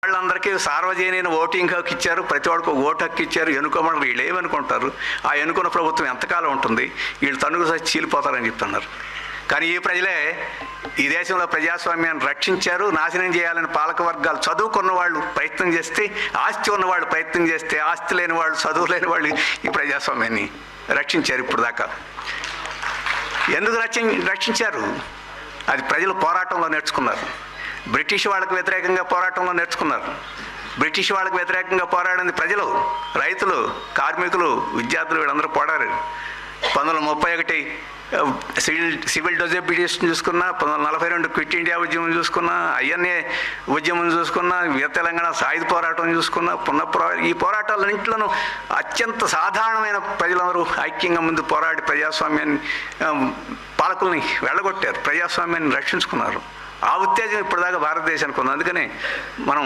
వాళ్ళందరికీ సార్వజనీన ఓటింగ్ హక్కు ఇచ్చారు, ప్రతి వాడికి ఓటు హక్కు ఇచ్చారు. ఎన్నుకోమని వీళ్ళు ఏమనుకుంటారు? ఆ ఎన్నుకున్న ప్రభుత్వం ఎంతకాలం ఉంటుంది? వీళ్ళు తనుగు చీలిపోతారని చెప్తున్నారు. కానీ ఈ ప్రజలే ఈ దేశంలో ప్రజాస్వామ్యాన్ని రక్షించారు. నాశనం చేయాలని పాలక వర్గాలు, చదువుకున్న వాళ్ళు ప్రయత్నం చేస్తే, ఆస్తి ఉన్నవాళ్ళు ప్రయత్నం చేస్తే, ఆస్తి లేని వాళ్ళు, చదువు లేని వాళ్ళు ఈ ప్రజాస్వామ్యాన్ని రక్షించారు. ఇప్పుడు దాకా ఎందుకు రక్షించారు? అది ప్రజలు పోరాటంలో నేర్చుకున్నారు. బ్రిటిష్ వాళ్ళకు వ్యతిరేకంగా పోరాటంలో నేర్చుకున్నారు. బ్రిటిష్ వాళ్ళకు వ్యతిరేకంగా పోరాడింది ప్రజలు, రైతులు, కార్మికులు, విద్యార్థులు, వీళ్ళందరూ పోరాడారు. 1931 సివిల్ డిజబిలిటీస్ని చూసుకున్నా, 1942 క్విట్ ఇండియా ఉద్యమం చూసుకున్నా, ఐఎన్ఏ ఉద్యమం చూసుకున్నా, తెలంగాణ సాయుధ పోరాటం చూసుకున్నా, ఈ పోరాటాలన్నింటిలోనూ అత్యంత సాధారణమైన ప్రజలందరూ ఐక్యంగా ముందు పోరాడి ప్రజాస్వామ్యాన్ని, పాలకుల్ని వెళ్ళగొట్టారు, ప్రజాస్వామ్యాన్ని రక్షించుకున్నారు. ఆ ఉత్తేజం ఇప్పటిదాకా భారతదేశానికి ఉంది. అందుకనే మనం